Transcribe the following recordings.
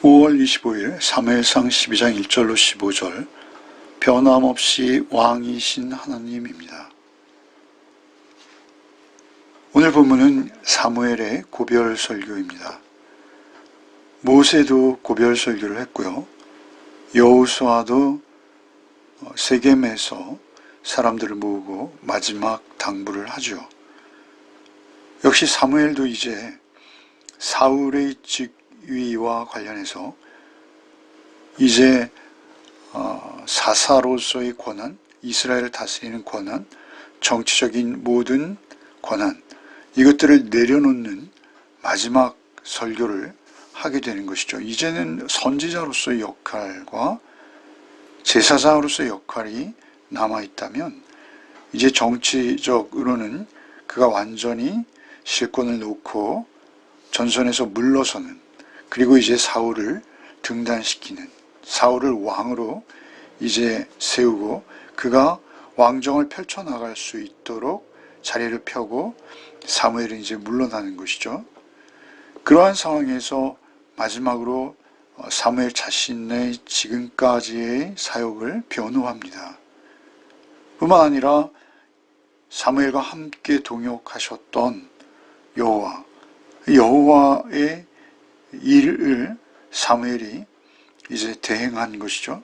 5월 25일 사무엘상 12장 1절로 15절 변함없이 왕이신 하나님입니다. 오늘 본문은 사무엘의 고별 설교입니다. 모세도 고별 설교를 했고요. 여호수아도 세겜에서 사람들을 모으고 마지막 당부를 하죠. 역시 사무엘도 이제 사울의 즉위와 관련해서 이제 사사로서의 권한, 이스라엘을 다스리는 권한, 정치적인 모든 권한, 이것들을 내려놓는 마지막 설교를 하게 되는 것이죠. 이제는 선지자로서의 역할과 제사장으로서의 역할이 남아있다면 이제 정치적으로는 그가 완전히 실권을 놓고 전선에서 물러서는, 그리고 이제 사울을 등단시키는, 사울을 왕으로 이제 세우고 그가 왕정을 펼쳐나갈 수 있도록 자리를 펴고 사무엘은 이제 물러나는 것이죠. 그러한 상황에서 마지막으로 사무엘 자신의 지금까지의 사역을 변호합니다. 뿐만 아니라 사무엘과 함께 동역하셨던 여호와의 일을 사무엘이 이제 대행한 것이죠.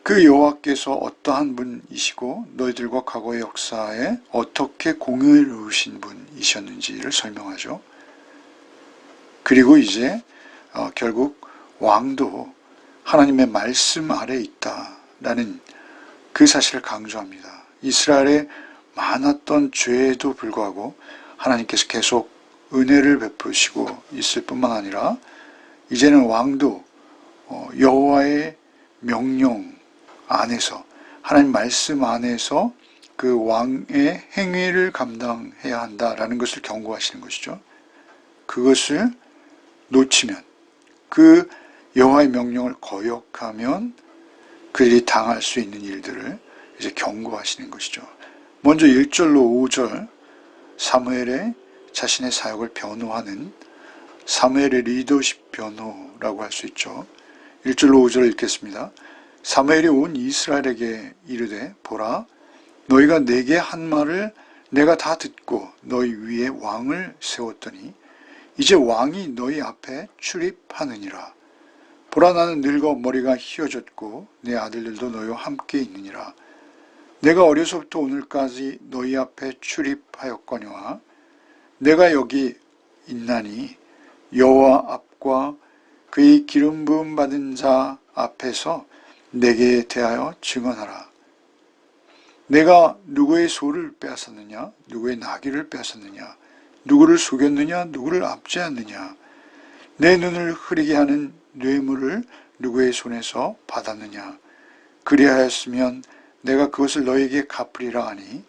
그 여호와께서 어떠한 분이시고 너희들과 과거의 역사에 어떻게 공의로우신 분이셨는지를 설명하죠. 그리고 이제 결국 왕도 하나님의 말씀 아래 있다라는 그 사실을 강조합니다. 이스라엘에 많았던 죄에도 불구하고 하나님께서 계속 은혜를 베푸시고 있을 뿐만 아니라 이제는 왕도 여호와의 명령 안에서, 하나님 말씀 안에서 그 왕의 행위를 감당해야 한다라는 것을 경고하시는 것이죠. 그것을 놓치면, 그 여호와의 명령을 거역하면 그들이 당할 수 있는 일들을 이제 경고하시는 것이죠. 먼저 1절로 5절 사무엘의 자신의 사역을 변호하는 사무엘의 리더십 변호라고 할 수 있죠. 1절로 5절을 읽겠습니다. 사무엘이 온 이스라엘에게 이르되 보라, 너희가 내게 한 말을 내가 다 듣고 너희 위에 왕을 세웠더니 이제 왕이 너희 앞에 출입하느니라. 보라, 나는 늙어 머리가 휘어졌고 내 아들들도 너희와 함께 있느니라. 내가 어려서부터 오늘까지 너희 앞에 출입하였거니와 내가 여기 있나니 여호와 앞과 그의 기름 부음 받은 자 앞에서 내게 대하여 증언하라. 내가 누구의 소를 빼앗았느냐, 누구의 나귀를 빼앗았느냐, 누구를 속였느냐, 누구를 압제하느냐, 내 눈을 흐리게 하는 뇌물을 누구의 손에서 받았느냐. 그리하였으면 내가 그것을 너에게 갚으리라 하니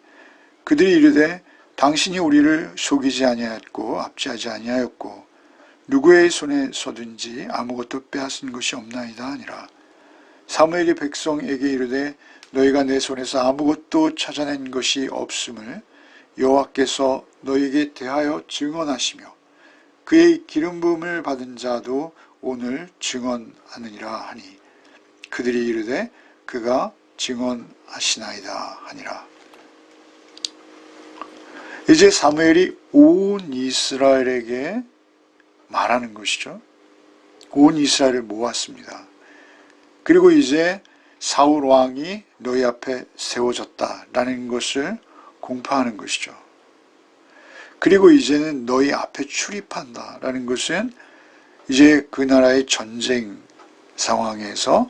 그들이 이르되 당신이 우리를 속이지 아니하였고 압제하지 아니하였고 누구의 손에서든지 아무것도 빼앗은 것이 없나이다 하니라. 사무엘이 백성에게 이르되 너희가 내 손에서 아무것도 찾아낸 것이 없음을 여호와께서 너희에게 대하여 증언하시며 그의 기름 부음을 받은 자도 오늘 증언하느니라 하니 그들이 이르되 그가 증언하시나이다 하니라. 이제 사무엘이 온 이스라엘에게 말하는 것이죠. 온 이스라엘을 모았습니다. 그리고 이제 사울 왕이 너희 앞에 세워졌다라는 것을 공포하는 것이죠. 그리고 이제는 너희 앞에 출입한다라는 것은 이제 그 나라의 전쟁 상황에서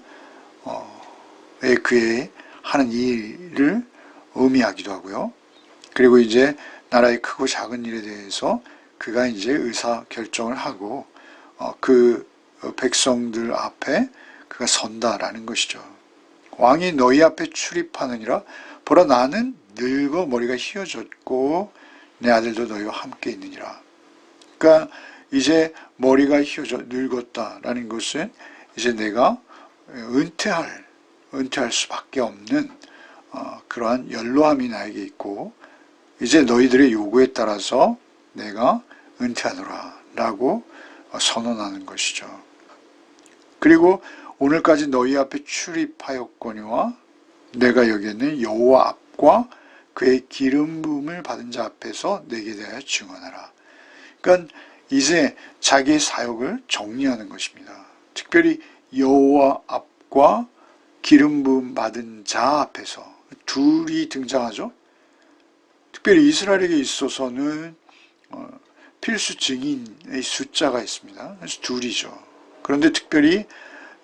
그의 하는 일을 의미하기도 하고요. 그리고 이제 나라의 크고 작은 일에 대해서 그가 이제 의사 결정을 하고 그 백성들 앞에 그가 선다라는 것이죠. 왕이 너희 앞에 출입하느니라. 보라, 나는 늙어 머리가 휘어졌고 내 아들도 너희와 함께 있느니라. 그러니까 이제 머리가 늙었다라는 것은 이제 내가 은퇴할 수밖에 없는 그러한 연로함이 나에게 있고 이제 너희들의 요구에 따라서 내가 은퇴하노라 라고 선언하는 것이죠. 그리고 오늘까지 너희 앞에 출입하였거니와 내가 여기에는 여호와 앞과 그의 기름 부음을 받은 자 앞에서 내게 대하여 증언하라. 그러니까 이제 자기의 사역을 정리하는 것입니다. 특별히 여호와 앞과 기름 부음 받은 자 앞에서 둘이 등장하죠. 특별히 이스라엘에게 있어서는 필수 증인의 숫자가 있습니다. 그래서 둘이죠. 그런데 특별히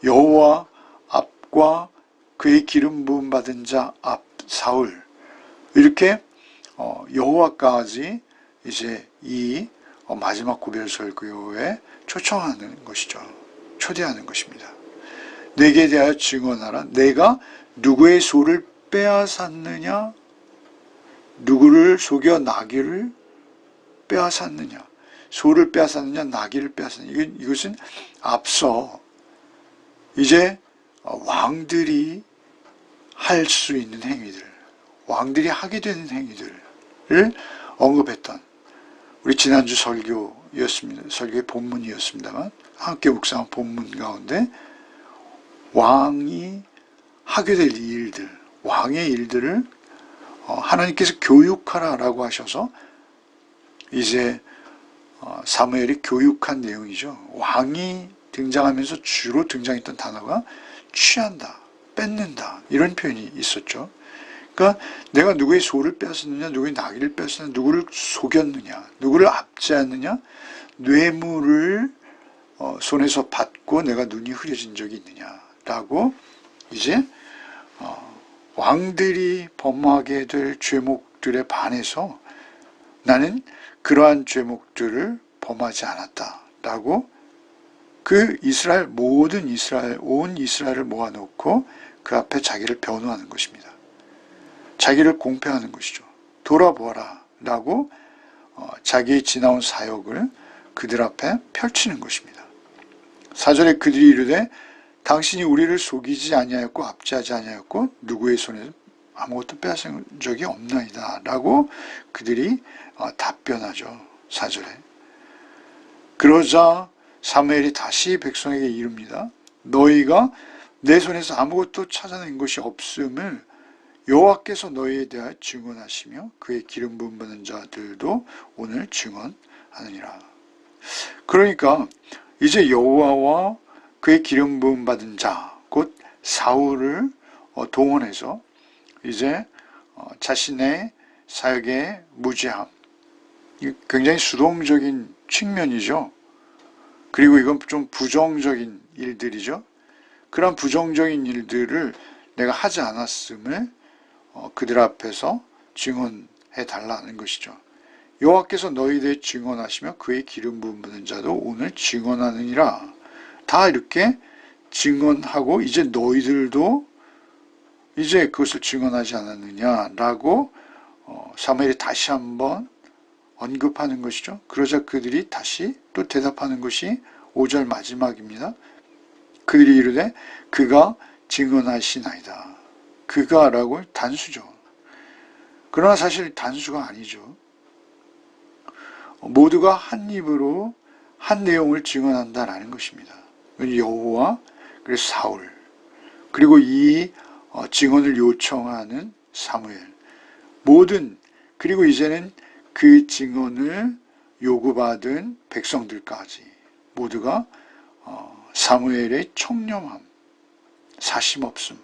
여호와 앞과 그의 기름 부음 받은 자 앞 사울, 이렇게 여호와까지 이제 이 마지막 고별 설교에 초청하는 것이죠. 초대하는 것입니다. 내게 대하여 증언하라. 내가 누구의 소를 빼앗았느냐? 누구를 속여 나귀를 빼앗았느냐? 소를 빼앗았느냐? 나귀를 빼앗았느냐? 이것은 앞서 이제 왕들이 할 수 있는 행위들, 왕들이 하게 되는 행위들을 언급했던 우리 지난주 설교였습니다. 설교의 본문이었습니다만 함께 묵상한 본문 가운데 왕이 하게 될 일들, 왕의 일들을 하나님께서 교육하라라고 하셔서 이제 사무엘이 교육한 내용이죠. 왕이 등장하면서 주로 등장했던 단어가 취한다, 뺏는다 이런 표현이 있었죠. 그러니까 내가 누구의 소를 빼앗았느냐, 누구의 나귀를 빼앗았느냐, 누구를 속였느냐, 누구를 압제하느냐, 뇌물을 손에서 받고 내가 눈이 흐려진 적이 있느냐라고 이제 왕들이 범하게 될 죄목들에 반해서 나는 그러한 죄목들을 범하지 않았다라고 그 이스라엘 모든 이스라엘 온 이스라엘을 모아놓고 그 앞에 자기를 변호하는 것입니다. 자기를 공표하는 것이죠. 돌아보아라 라고 자기의 지나온 사역을 그들 앞에 펼치는 것입니다. 4절에 그들이 이르되 당신이 우리를 속이지 아니하였고 압제하지 아니하였고 누구의 손에서 아무것도 빼앗은 적이 없나이다 라고 그들이 답변하죠. 4절에. 그러자 사무엘이 다시 백성에게 이릅니다. 너희가 내 손에서 아무것도 찾아낸 것이 없음을 여호와께서 너희에 대하여 증언하시며 그의 기름 부음 받은 자들도 오늘 증언하느니라. 그러니까 이제 여호와와 그의 기름 부음 받은 자, 곧 사울을 동원해서 이제 자신의 사역의 무죄함, 굉장히 수동적인 측면이죠. 그리고 이건 좀 부정적인 일들이죠. 그런 부정적인 일들을 내가 하지 않았음을 그들 앞에서 증언해 달라는 것이죠. 여호와께서 너희들의 증언하시며 그의 기름 부음 받은 자도 오늘 증언하느니라. 다 이렇게 증언하고 이제 너희들도 이제 그것을 증언하지 않았느냐라고 사무엘이 다시 한번 언급하는 것이죠. 그러자 그들이 다시 또 대답하는 것이 5절 마지막입니다. 그들이 이르되 그가 증언하시나이다. 그가라고 단수죠. 그러나 사실 단수가 아니죠. 모두가 한 입으로 한 내용을 증언한다라는 것입니다. 여호와, 그리고 사울, 그리고 이 증언을 요청하는 사무엘, 모든, 그리고 이제는 그 증언을 요구받은 백성들까지 모두가 사무엘의 청렴함, 사심없음,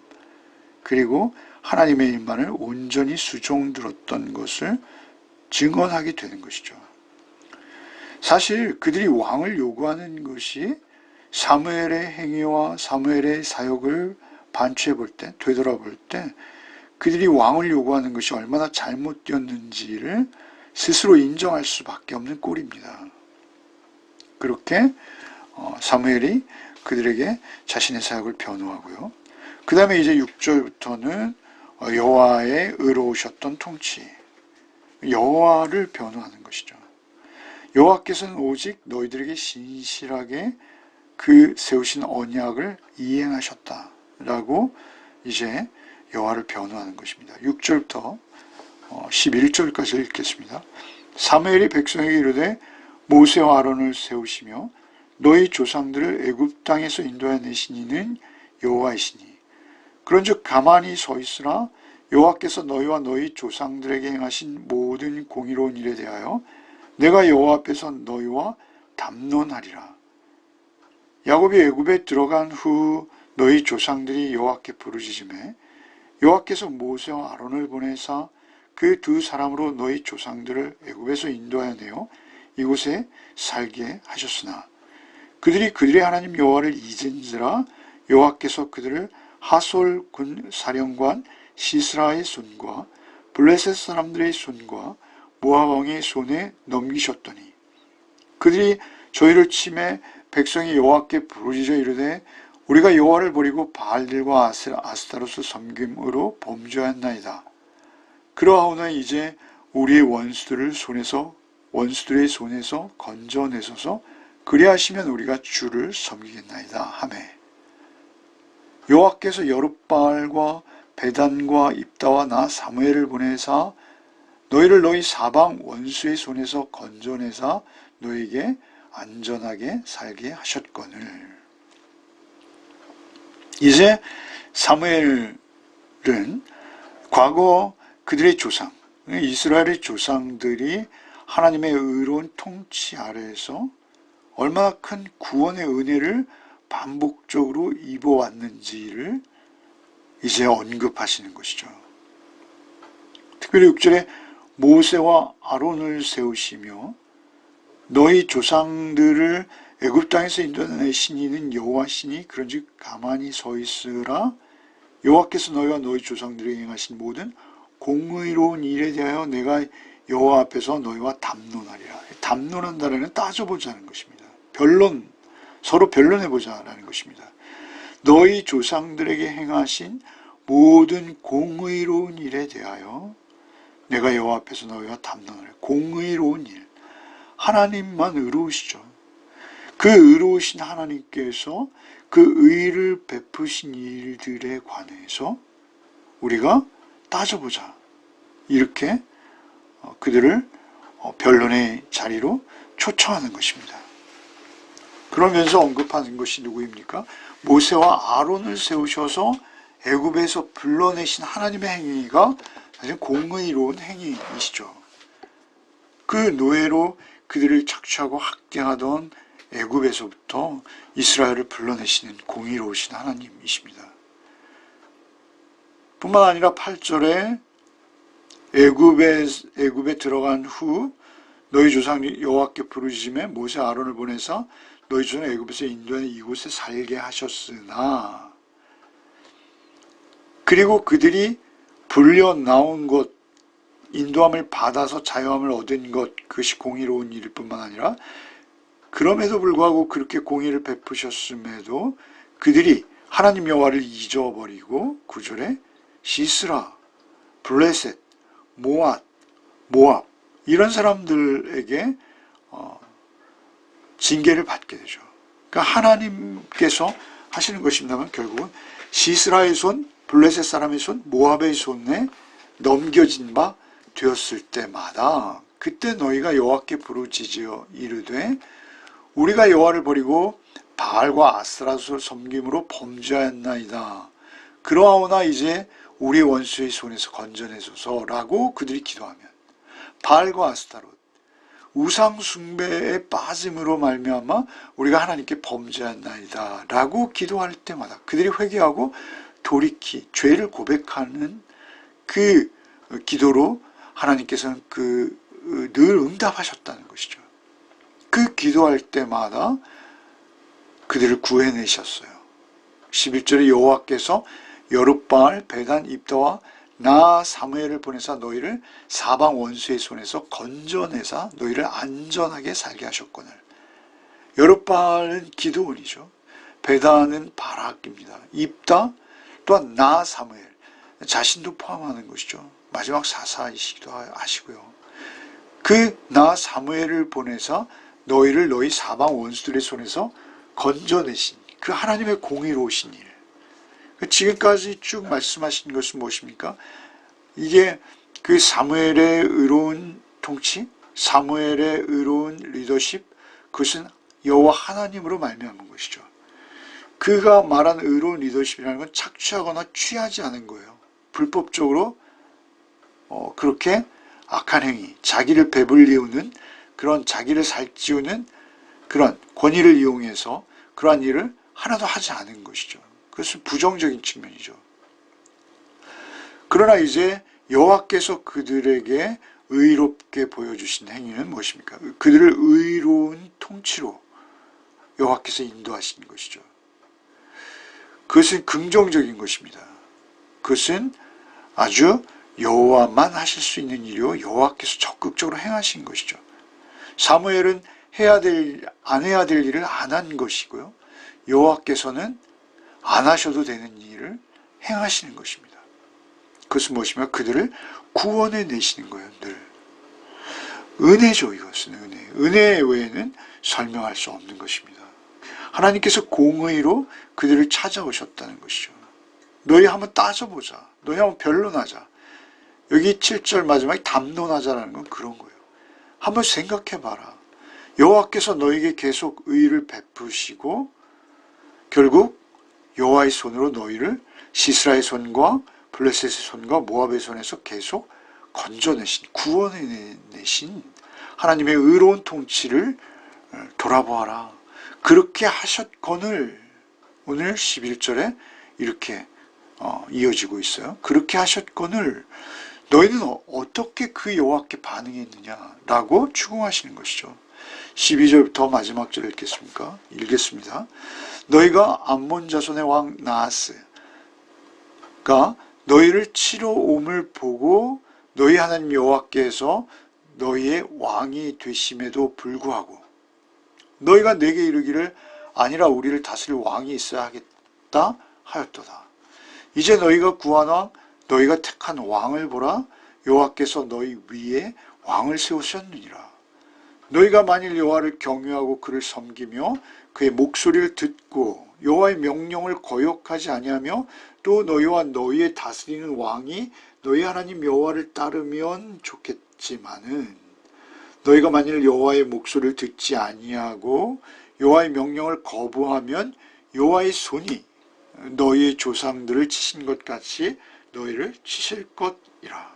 그리고 하나님의 일만을 온전히 수종들었던 것을 증언하게 되는 것이죠. 사실 그들이 왕을 요구하는 것이 사무엘의 행위와 사무엘의 사역을 반추해 볼 때, 되돌아볼 때 그들이 왕을 요구하는 것이 얼마나 잘못되었는지를 스스로 인정할 수밖에 없는 꼴입니다. 그렇게 사무엘이 그들에게 자신의 사역을 변호하고요. 그 다음에 이제 6절부터는 여호와의 의로우셨던 통치, 여호와를 변호하는 것이죠. 여호와께서는 오직 너희들에게 신실하게 그 세우신 언약을 이행하셨다라고 이제 여호와를 변호하는 것입니다. 6절부터 11절까지 읽겠습니다. 사무엘이 백성에게 이르되 모세와 아론을 세우시며 너희 조상들을 애굽 땅에서 인도하여 내신 이는 여호와이시니 그런즉 가만히 서 있으라. 여호와께서 너희와 너희 조상들에게 행하신 모든 공의로운 일에 대하여 내가 여호와 앞에서 너희와 담론하리라. 야곱이 애굽에 들어간 후 너희 조상들이 여호와께 부르짖음에 여호와께서 모세와 아론을 보내사 그 두 사람으로 너희 조상들을 애굽에서 인도하여 내어 이곳에 살게 하셨으나 그들이 그들의 하나님 여호와를 잊은지라 여호와께서 그들을 하솔 군 사령관 시스라의 손과 블레셋 사람들의 손과 모압 왕의 손에 넘기셨더니 그들이 저희를 치매 백성이 여호와께 부르짖어 이르되 우리가 여호와를 버리고 바알들과 아스타롯을 섬김으로 범죄하였나이다. 그러하오나 이제 우리의 원수들의 손에서 건져내소서. 그리하시면 우리가 주를 섬기겠나이다 하매 여호와께서 여룻바알과 베단과 입다와 나 사무엘을 보내사 너희를 너희 사방 원수의 손에서 건져내사 너희에게 안전하게 살게 하셨거늘. 이제 사무엘은 과거 그들의 조상, 이스라엘의 조상들이 하나님의 의로운 통치 아래에서 얼마나 큰 구원의 은혜를 반복적으로 입어왔는지를 이제 언급하시는 것이죠. 특별히 6절에 모세와 아론을 세우시며 너희 조상들을 애굽 땅에서 인도하신 이는 여호와시니 그런즉 가만히 서 있으라. 여호와께서 너희와 너희 조상들에게 행하신 모든 공의로운 일에 대하여 내가 여호와 앞에서 너희와 담론하리라. 담론한다라는 따져보자는 것입니다. 서로 변론해보자라는 것입니다. 너희 조상들에게 행하신 모든 공의로운 일에 대하여 내가 여호와 앞에서 너희와 담론하리라. 공의로운 일. 하나님만 의로우시죠. 그 의로우신 하나님께서 그 의를 베푸신 일들에 관해서 우리가 따져보자. 이렇게 그들을 변론의 자리로 초청하는 것입니다. 그러면서 언급하는 것이 누구입니까? 모세와 아론을 세우셔서 애굽에서 불러내신 하나님의 행위가 사실 공의로운 행위이시죠. 그 노예로 그들을 착취하고 학대하던 애굽에서부터 이스라엘을 불러내시는 공의로우신 하나님이십니다. 뿐만 아니라 8절에 애굽에 들어간 후 너희 조상 여호와께 부르짖음에 모세 아론을 보내사 너희 조상 애굽에서 인도하여 이곳에 살게 하셨으나 그리고 그들이 불려 나온 것 인도함을 받아서 자유함을 얻은 것 그것이 공의로운 일일 뿐만 아니라 그럼에도 불구하고 그렇게 공의를 베푸셨음에도 그들이 하나님 여호와를 잊어버리고 9절에 시스라, 블레셋, 모압 이런 사람들에게 징계를 받게 되죠. 그러니까 하나님께서 하시는 것입니다만 결국은 시스라의 손, 블레셋 사람의 손, 모압의 손에 넘겨진 바 되었을 때마다 그때 너희가 여호와께 부르짖어 이르되 우리가 여호와를 버리고 바알과 아스타롯을 섬김으로 범죄하였나이다. 그러하오나 이제 우리 원수의 손에서 건져내소서라고 그들이 기도하면 바알과 아스타롯 우상 숭배에 빠짐으로 말미암아 우리가 하나님께 범죄하였나이다 라고 기도할 때마다 그들이 회개하고 돌이키 죄를 고백하는 그 기도로 하나님께서는 늘 응답하셨다는 것이죠. 그 기도할 때마다 그들을 구해내셨어요. 11절에 여호와께서 여룻바알, 베단, 입다와 나 사무엘을 보내사 너희를 사방 원수의 손에서 건져내사 너희를 안전하게 살게 하셨거늘. 여룻바알은 기드온이죠. 베단은 바락입니다. 입다 또한 나 사무엘 자신도 포함하는 것이죠. 마지막 사사이시기도 하시고요. 그 나 사무엘을 보내사 너희를 너희 사방 원수들의 손에서 건져내신 그 하나님의 공의로우신 일. 지금까지 쭉 말씀하신 것은 무엇입니까? 이게 그 사무엘의 의로운 통치, 사무엘의 의로운 리더십, 그것은 여호와 하나님으로 말미암은 것이죠. 그가 말한 의로운 리더십이라는 건 착취하거나 취하지 않은 거예요. 불법적으로 그렇게 악한 행위, 자기를 배불리우는 그런 자기를 살찌우는 그런 권위를 이용해서 그러한 일을 하나도 하지 않은 것이죠. 그것은 부정적인 측면이죠. 그러나 이제 여호와께서 그들에게 의롭게 보여주신 행위는 무엇입니까? 그들을 의로운 통치로 여호와께서 인도하신 것이죠. 그것은 긍정적인 것입니다. 그것은 아주 여호와만 하실 수 있는 일이요 여호와께서 적극적으로 행하신 것이죠. 사무엘은 안 해야 될 일을 안 한 것이고요. 여호와께서는 안 하셔도 되는 일을 행하시는 것입니다. 그것은 무엇이며 그들을 구원해 내시는 거예요. 늘. 은혜죠. 이것은 은혜. 은혜 외에는 설명할 수 없는 것입니다. 하나님께서 공의로 그들을 찾아오셨다는 것이죠. 너희 한번 따져보자. 너희 한번 변론하자. 여기 7절 마지막에 담론하자라는 건 그런 거예요. 한번 생각해봐라. 여호와께서 너에게 계속 의를 베푸시고 결국 여호와의 손으로 너희를 시스라의 손과 블레셋의 손과 모압의 손에서 계속 건져내신, 구원해내신 하나님의 의로운 통치를 돌아보아라. 그렇게 하셨거늘 오늘 11절에 이렇게 이어지고 있어요. 그렇게 하셨거늘 너희는 어떻게 그 여호와께 반응했느냐라고 추궁하시는 것이죠. 12절부터 마지막 절 읽겠습니다. 너희가 암몬 자손의 왕 나하스가 너희를 치러 옴을 보고 너희 하나님 여호와께서 너희의 왕이 되심에도 불구하고 너희가 내게 이르기를 아니라 우리를 다스릴 왕이 있어야 하겠다 하였도다. 이제 너희가 구한 왕 너희가 택한 왕을 보라. 여호와께서 너희 위에 왕을 세우셨느니라. 너희가 만일 여호와를 경외하고 그를 섬기며 그의 목소리를 듣고 여호와의 명령을 거역하지 아니하며 또 너희와 너희의 다스리는 왕이 너희 하나님 여호와를 따르면 좋겠지만은 너희가 만일 여호와의 목소리를 듣지 아니하고 여호와의 명령을 거부하면 여호와의 손이 너희의 조상들을 치신 것 같이 너희를 치실 것이라.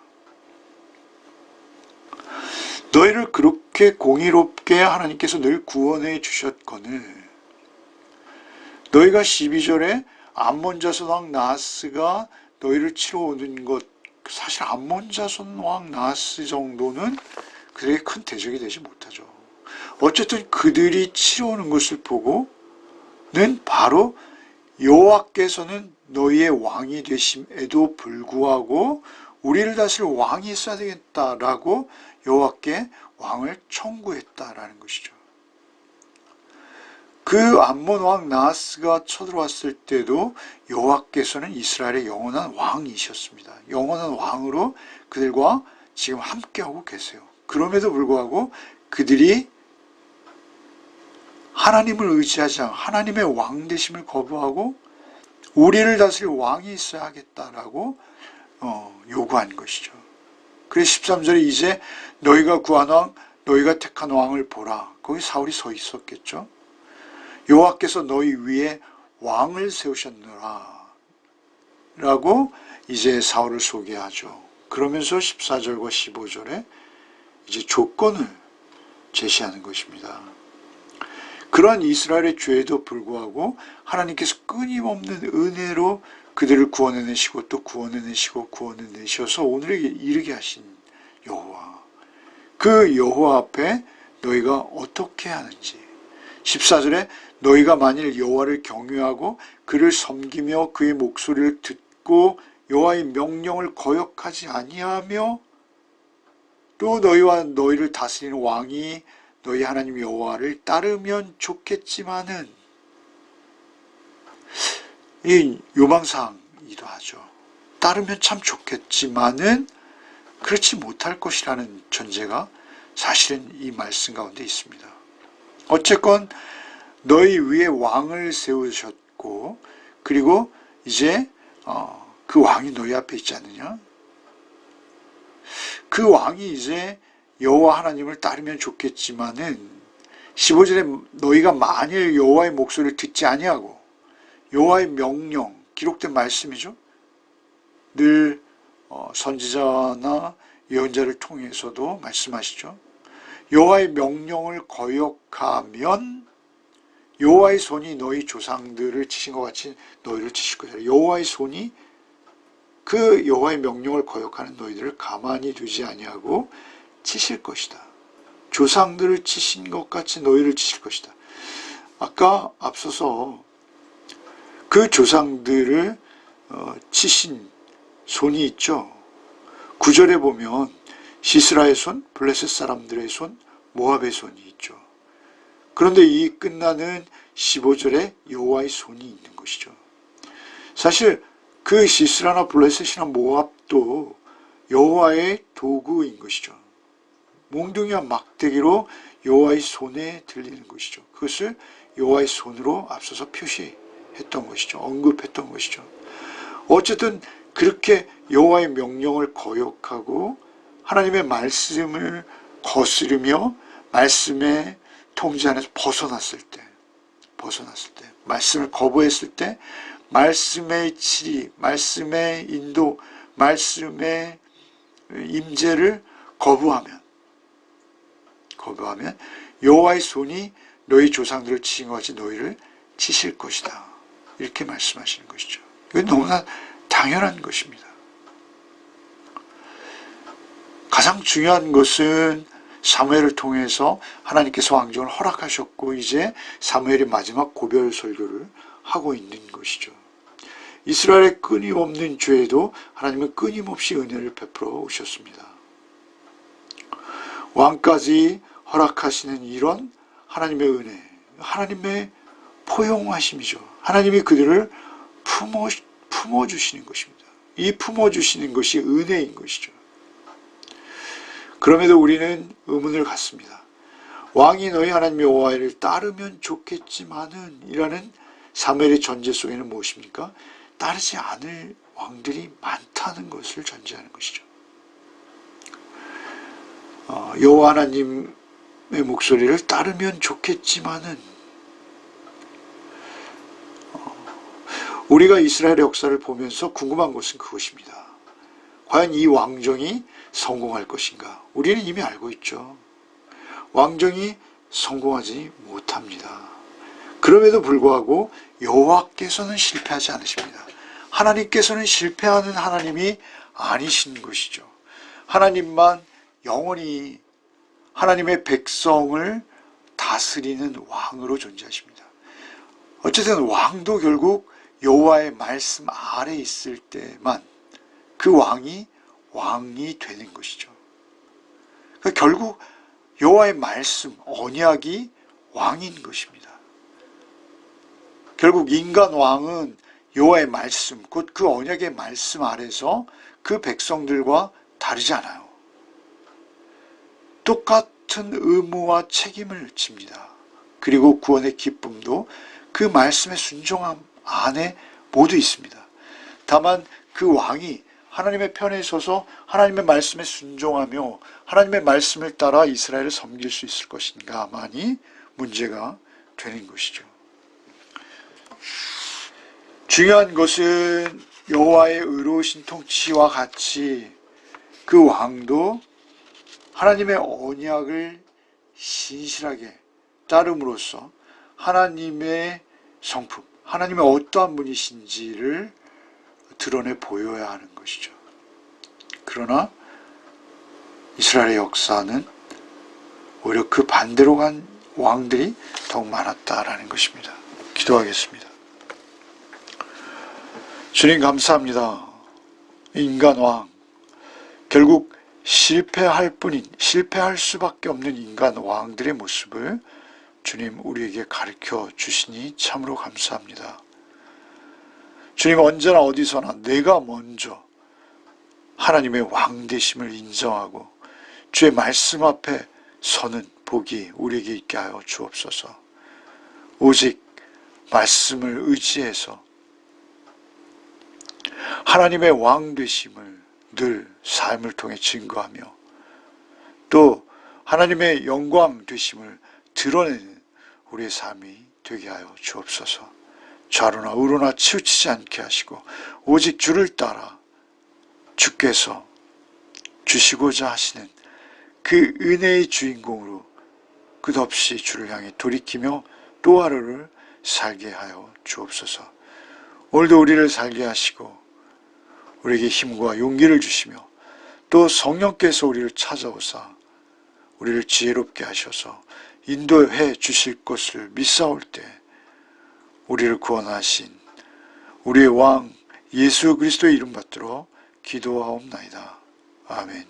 너희를 그렇게 공의롭게 하나님께서 늘 구원해 주셨거늘 너희가 12절에 암몬 자손 왕 나하스가 너희를 치러 오는 것, 사실 암몬 자손 왕 나하스 정도는 그들에게 큰 대적이 되지 못하죠. 어쨌든 그들이 치러 오는 것을 보고는 바로 여호와께서는 너희의 왕이 되심에도 불구하고 우리를 다스릴 왕이 있어야 되겠다라고 여호와께 왕을 청구했다라는 것이죠. 그 암몬 왕 나하스가 쳐들어왔을 때도 여호와께서는 이스라엘의 영원한 왕이셨습니다. 영원한 왕으로 그들과 지금 함께하고 계세요. 그럼에도 불구하고 그들이 하나님을 의지하지 않고 하나님의 왕 되심을 거부하고 우리를 다스릴 왕이 있어야 하겠다라고 요구한 것이죠. 그래서 13절에 이제 너희가 구한 왕, 너희가 택한 왕을 보라. 거기 사울이 서 있었겠죠. 여호와께서 너희 위에 왕을 세우셨노라 라고 이제 사울을 소개하죠. 그러면서 14절과 15절에 이제 조건을 제시하는 것입니다. 그러한 이스라엘의 죄에도 불구하고 하나님께서 끊임없는 은혜로 그들을 구원해내시고 또 구원해내시고 구원해내셔서 오늘에 이르게 하신 여호와, 그 여호와 앞에 너희가 어떻게 하는지 14절에 너희가 만일 여호와를 경외하고 그를 섬기며 그의 목소리를 듣고 여호와의 명령을 거역하지 아니하며 또 너희와 너희를 다스리는 왕이 너희 하나님 여호와를 따르면 좋겠지만은 이 요망사항이기도 하죠. 따르면 참 좋겠지만은 그렇지 못할 것이라는 전제가 사실은 이 말씀 가운데 있습니다. 어쨌건 너희 위에 왕을 세우셨고 그리고 이제 그 왕이 너희 앞에 있지 않느냐? 그 왕이 이제 여호와 하나님을 따르면 좋겠지만은 15절에 너희가 만일 여호와의 목소리를 듣지 아니하고 여호와의 명령, 기록된 말씀이죠. 늘 선지자나 예언자를 통해서도 말씀하시죠. 여호와의 명령을 거역하면 여호와의 손이 너희 조상들을 치신 것 같이 너희를 치실 것이다. 여호와의 손이 그 여호와의 명령을 거역하는 너희들을 가만히 두지 아니하고 치실 것이다. 조상들을 치신 것 같이 너희를 치실 것이다. 아까 앞서서 그 조상들을 치신 손이 있죠. 9절에 보면 시스라의 손, 블레셋 사람들의 손, 모압의 손이 있죠. 그런데 이 끝나는 15절에 여호와의 손이 있는 것이죠. 사실 그 시스라나 블레셋이나 모압도 여호와의 도구인 것이죠. 몽둥이와 막대기로 여호와의 손에 들리는 것이죠. 그것을 여호와의 손으로 앞서서 표시했던 것이죠. 언급했던 것이죠. 어쨌든 그렇게 여호와의 명령을 거역하고 하나님의 말씀을 거스르며 말씀의 통제 안에서 벗어났을 때, 말씀을 거부했을 때, 말씀의 진리, 말씀의 인도, 말씀의 임재를 거부하면 여호와의 손이 너희 조상들을 치신 것 같이 너희를 치실 것이다. 이렇게 말씀하시는 것이죠. 이건 너무나 당연한 것입니다. 가장 중요한 것은 사무엘을 통해서 하나님께서 왕정을 허락하셨고 이제 사무엘이 마지막 고별 설교를 하고 있는 것이죠. 이스라엘의 끊임없는 죄에도 하나님은 끊임없이 은혜를 베풀어 오셨습니다. 왕까지 허락하시는 이런 하나님의 은혜, 하나님의 포용하심이죠. 하나님이 그들을 품어주시는 것입니다. 이 품어주시는 것이 은혜인 것이죠. 그럼에도 우리는 의문을 갖습니다. 왕이 너희 하나님 여호와를 따르면 좋겠지만은 이라는 사무엘의 전제 속에는 무엇입니까? 따르지 않을 왕들이 많다는 것을 전제하는 것이죠. 여호와 하나님의 목소리를 따르면 좋겠지만은 우리가 이스라엘의 역사를 보면서 궁금한 것은 그것입니다. 과연 이 왕정이 성공할 것인가? 우리는 이미 알고 있죠. 왕정이 성공하지 못합니다. 그럼에도 불구하고 여호와께서는 실패하지 않으십니다. 하나님께서는 실패하는 하나님이 아니신 것이죠. 하나님만 영원히 하나님의 백성을 다스리는 왕으로 존재하십니다. 어쨌든 왕도 결국 여호와의 말씀 아래 있을 때만 그 왕이 되는 것이죠. 그러니까 결국 여호와의 말씀, 언약이 왕인 것입니다. 결국 인간 왕은 여호와의 말씀, 곧 그 언약의 말씀 아래서 그 백성들과 다르지 않아요. 똑같은 의무와 책임을 집니다. 그리고 구원의 기쁨도 그 말씀의 순종함 안에 모두 있습니다. 다만 그 왕이 하나님의 편에 서서 하나님의 말씀에 순종하며 하나님의 말씀을 따라 이스라엘을 섬길 수 있을 것인가만이 문제가 되는 것이죠. 중요한 것은 여호와의 의로우신 통치와 같이 그 왕도 하나님의 언약을 신실하게 따름으로써 하나님의 성품, 하나님의 어떠한 분이신지를 드러내 보여야 하는 것이죠. 그러나 이스라엘의 역사는 오히려 그 반대로 간 왕들이 더욱 많았다라는 것입니다. 기도하겠습니다. 주님 감사합니다. 인간 왕, 결국 실패할 수밖에 없는 인간 왕들의 모습을 주님 우리에게 가르쳐 주시니 참으로 감사합니다. 주님 언제나 어디서나 내가 먼저 하나님의 왕 되심을 인정하고 주의 말씀 앞에 서는 복이 우리에게 있게 하여 주옵소서. 오직 말씀을 의지해서 하나님의 왕 되심을 늘 삶을 통해 증거하며 또 하나님의 영광 되심을 드러내는 우리의 삶이 되게 하여 주옵소서. 좌로나 우로나 치우치지 않게 하시고 오직 주를 따라 주께서 주시고자 하시는 그 은혜의 주인공으로 끝없이 주를 향해 돌이키며 또 하루를 살게 하여 주옵소서. 오늘도 우리를 살게 하시고 우리에게 힘과 용기를 주시며 또 성령께서 우리를 찾아오사 우리를 지혜롭게 하셔서 인도해 주실 것을 믿사올 때 우리를 구원하신 우리의 왕 예수 그리스도의 이름 받들어 기도하옵나이다. 아멘.